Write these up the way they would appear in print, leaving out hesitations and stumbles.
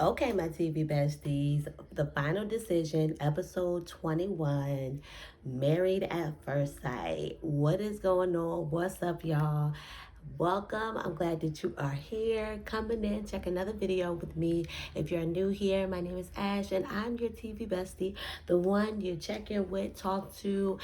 Okay, my TV besties, the final decision, episode 21, Married at First Sight. What is going on? What's up, y'all? Welcome. I'm glad that you are here, coming in, check another video with me. If you're new here, my name is Ash, and I'm your TV bestie, the one you check in with, talk to,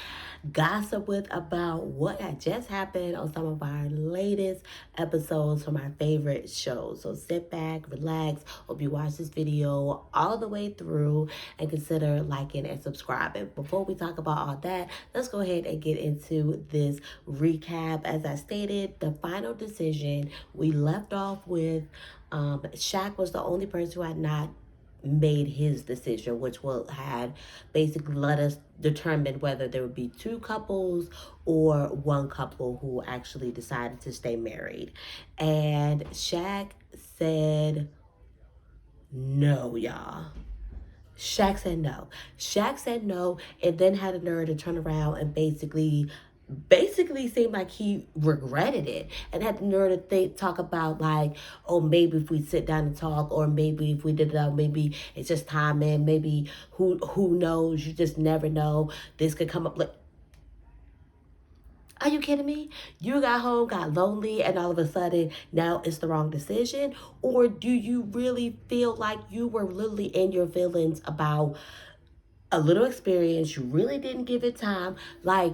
gossip with about what had just happened on some of our latest episodes from our favorite shows. So sit back, relax, hope you watch this video all the way through and consider liking and subscribing. Before we talk about all that, let's go ahead and get into this recap. As I stated, the final decision, we left off with Shaq was the only person who had not made his decision, which will had basically let us determine whether there would be two couples or one couple who actually decided to stay married. And Shaq said no, y'all. Shaq said no. Shaq said no, and then had a nerve to turn around and basically seemed like he regretted it, and had the nerve to talk about like, oh, maybe if we sit down and talk, or maybe if we did it, maybe it's just timing, maybe who knows, you just never know, this could come up. Like, are you kidding me? You got home, got lonely, and all of a sudden now it's the wrong decision? Or do you really feel like you were literally in your feelings about a little experience? You really didn't give it time. Like,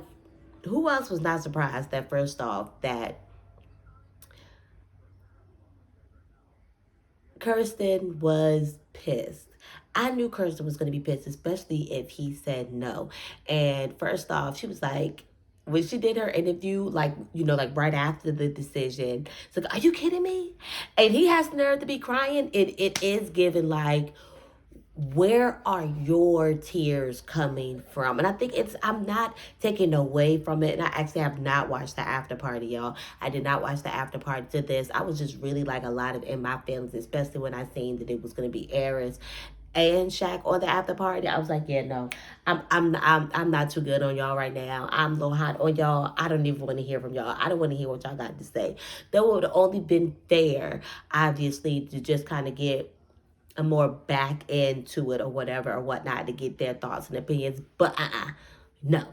who else was not surprised that first off that Kirsten was pissed? I knew Kirsten was going to be pissed, especially if he said no. And first off, she was like, when she did her interview, like, like right after the decision, it's like, are you kidding me? And he has the nerve to be crying. It is given like, where are your tears coming from? And I think I'm not taking away from it. And I actually have not watched the after party, y'all. I did not watch the after party to this. I was just really like a lot of in my feelings, especially when I seen that it was going to be Eris and Shaq on the after party. I was like, yeah, no, I'm not too good on y'all right now. I'm a little hot on y'all. I don't even want to hear from y'all. I don't want to hear what y'all got to say. That would have only been fair, obviously, to just kind of get a more back into it or whatever or whatnot to get their thoughts and opinions. But no.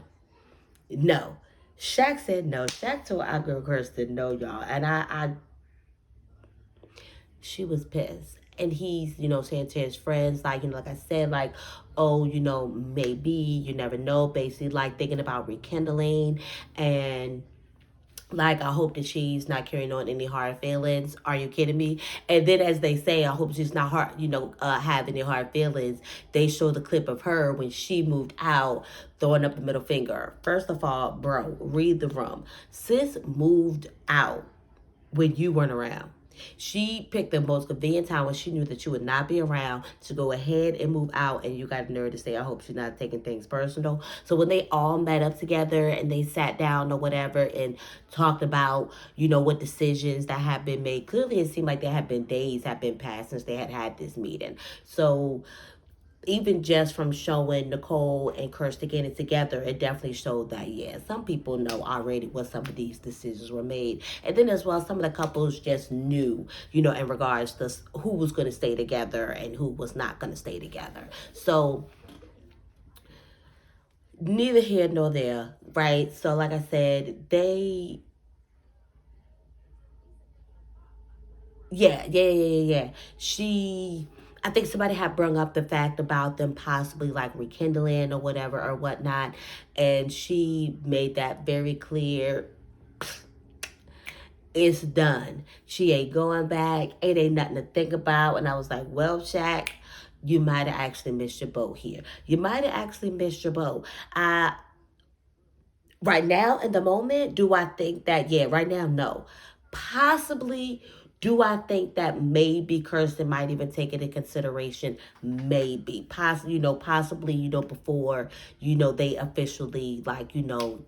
Shaq said no. Shaq told our girl Kirsten no, y'all. And she was pissed. And he's, saying to his friends, like, like I said, like, oh, maybe, you never know, basically, like, thinking about rekindling. And like, I hope that she's not carrying on any hard feelings. Are you kidding me? And then, as they say, I hope she's not have any hard feelings. They show the clip of her when she moved out, throwing up the middle finger. First of all, bro, read the room. Sis moved out when you weren't around. She picked the most convenient time when she knew that you would not be around to go ahead and move out, and you got the nerve to say, I hope she's not taking things personal. So when they all met up together and they sat down or whatever and talked about, what decisions that have been made, clearly it seemed like there had been days have been passed since they had this meeting. So even just from showing Nicole and Kirsten getting together, it definitely showed that, yeah, some people know already what some of these decisions were made. And then as well, some of the couples just knew, in regards to who was going to stay together and who was not going to stay together. So neither here nor there, right? So like I said, yeah. I think somebody had brung up the fact about them possibly like rekindling or whatever or whatnot. And she made that very clear. It's done. She ain't going back. It ain't nothing to think about. And I was like, well, Shaq, you might have actually missed your boat here. You might have actually missed your boat. Right now, in the moment, do I think that, yeah, right now, no. Possibly, do I think that maybe Kirsten might even take it in consideration? Maybe. Possibly, before, they officially, like,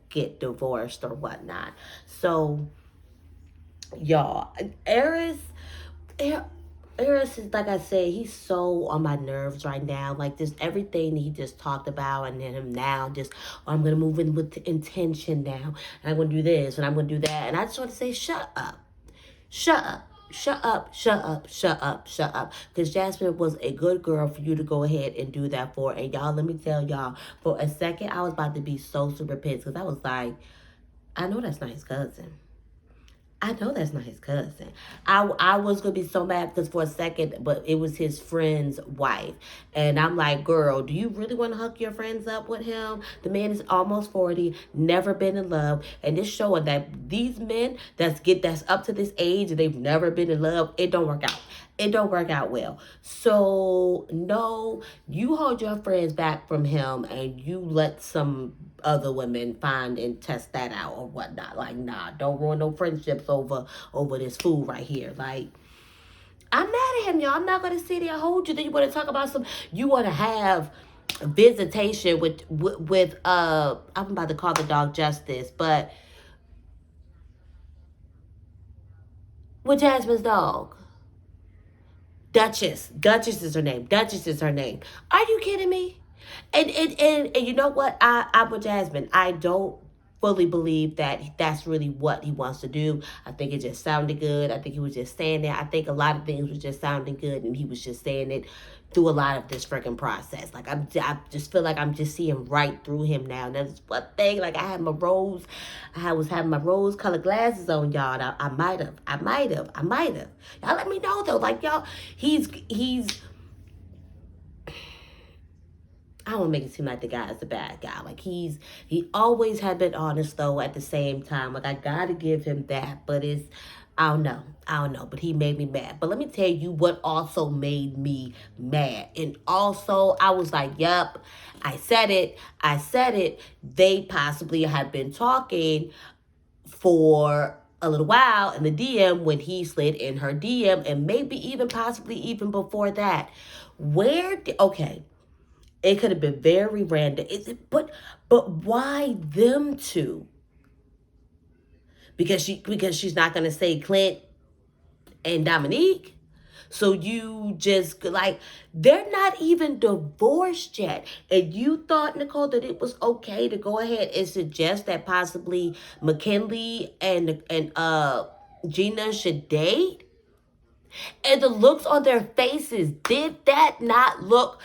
get divorced or whatnot. So, y'all, Eris is, like I said, he's so on my nerves right now. Like, just everything he just talked about, and then him now just, oh, I'm going to move in with intention now. And I'm going to do this, and I'm going to do that. And I just want to say, shut up. Shut up. shut up, shut up, shut up, shut up. Because Jasmine was a good girl for you to go ahead and do that for. And y'all, let me tell y'all, for a second, I was about to be so super pissed. Because I was like, I know that's not his cousin. I know that's not his cousin. I was gonna be so mad because for a second, but it was his friend's wife, and I'm like, girl, do you really want to hook your friends up with him? The man is almost 40, never been in love, and it's showing that these men that's up to this age and they've never been in love, it don't work out. It don't work out well. So no, you hold your friends back from him and you let some other women find and test that out or whatnot. Like, nah, don't ruin no friendships over this fool right here. Like, I'm mad at him, y'all. I'm not gonna sit there and hold you. Then you want to talk about you want to have visitation with I'm about to call the dog Justice, but with Jasmine's dog. Duchess is her name. Duchess is her name. Are you kidding me? And you know what? I'm with Jasmine. I don't fully believe that that's really what he wants to do. I think it just sounded good. I think he was just saying that. I think a lot of things was just sounding good, and he was just saying it through a lot of this freaking process. Like I just feel like I'm just seeing right through him now. And that's one thing. Like I was having my rose colored glasses on, y'all. I might have. Y'all let me know though. Like y'all, he's I don't make it seem like the guy is a bad guy. Like he always had been honest though at the same time. Like I gotta give him that. But I don't know. But he made me mad. But let me tell you what also made me mad. And also I was like, yup, I said it. They possibly had been talking for a little while in the DM when he slid in her DM, and maybe even possibly even before that. Okay. It could have been very random. But why them two? Because she's not gonna say Clint and Dominique. So you just like they're not even divorced yet. And you thought, Nicole, that it was okay to go ahead and suggest that possibly McKinley and Gina should date? And the looks on their faces, did that not look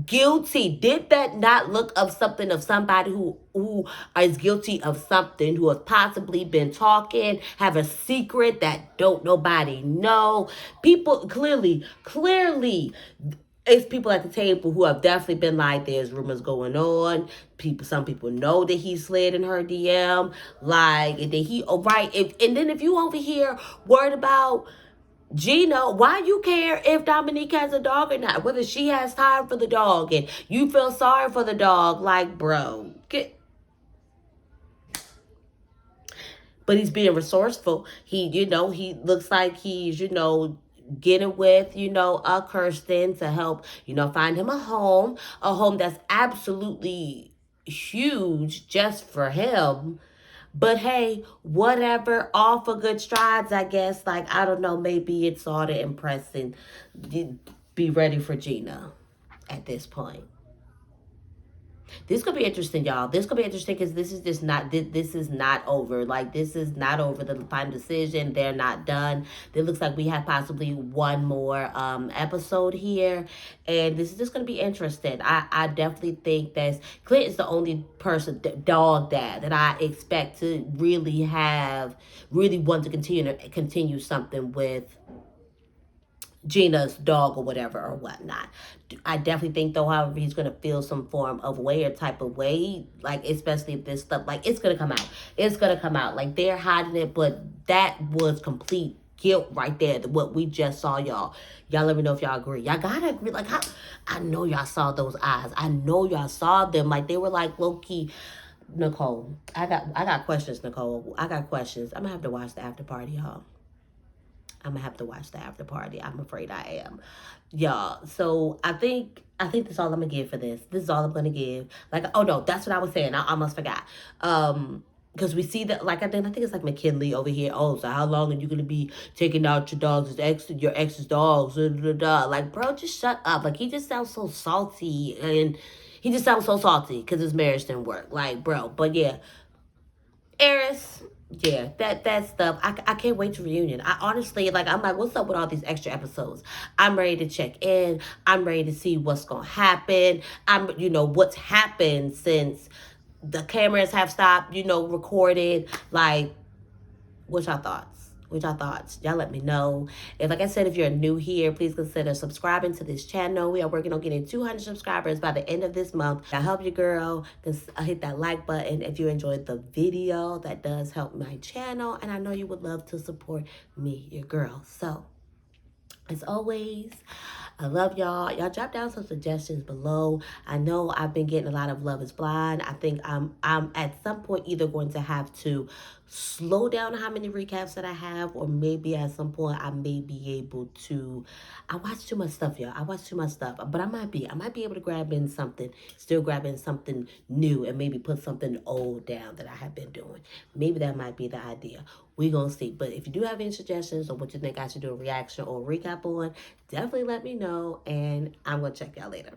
guilty? Did that not look of something of somebody who is guilty of something, who has possibly been talking, have a secret that don't nobody know? People clearly, it's people at the table who have definitely been like, there's rumors going on. Some people know that he slid in her DM, like, and then and then if you over here worried about Gina, why you care if Dominique has a dog or not? Whether she has time for the dog and you feel sorry for the dog, like, bro. But he's being resourceful. He looks like he's, getting with, Kirsten to help, find him a home that's absolutely huge just for him. But hey, whatever, all for good strides, I guess. Like, I don't know, maybe it's all to impress and be ready for Gina at this point. This could be interesting, y'all. This could be interesting because this is not over. Like, this is not over the final decision. They're not done. It looks like we have possibly one more episode here, and this is just gonna be interesting. I definitely think that Clint is the only person, dog dad, that I expect to really want to continue something with Gina's dog or whatever or whatnot. I definitely think though, however, he's gonna feel some form of way or type of way, like especially if this stuff, like it's gonna come out. It's gonna come out. Like they're hiding it, but that was complete guilt right there. What we just saw, y'all. Y'all let me know if y'all agree. Y'all gotta agree. Like I know y'all saw those eyes. I know y'all saw them. Like they were like low key. Nicole, I got questions, Nicole. I got questions. I'm gonna have to watch the after party, y'all. I'm gonna have to watch the after party. I'm afraid I am, y'all. So I think that's all I'm gonna give for this. This is all I'm gonna give. Like, oh no, that's what I was saying. I almost forgot. Because we see that, like I think it's like McKinley over here. Oh, so how long are you gonna be taking out your dogs, your ex's dogs? Like, bro, just shut up. Like, he just sounds so salty, and he just sounds so salty because his marriage didn't work. Like, bro, but yeah, Eris. Yeah, that stuff. I can't wait to reunion. I honestly, like, I'm like, what's up with all these extra episodes? I'm ready to check in. I'm ready to see what's gonna happen. What's happened since the cameras have stopped, recorded. Like, what's your thoughts? What's your thoughts? Y'all let me know. If, like I said, if you're new here, please consider subscribing to this channel. We are working on getting 200 subscribers by the end of this month. I help you, girl. Hit that like button if you enjoyed the video. That does help my channel, and I know you would love to support me, your girl. So, as always, I love y'all. Y'all drop down some suggestions below. I know I've been getting a lot of Love is Blind. I think I'm at some point either going to have to slow down how many recaps that I have, or maybe at some point I may be able to. I watch too much stuff, y'all. I watch too much stuff. But I might be able to grab in something, still grabbing something new, and maybe put something old down that I have been doing. Maybe that might be the idea. We gonna see. But if you do have any suggestions or what you think I should do a reaction or a recap on, definitely let me know, and I'm gonna check y'all later.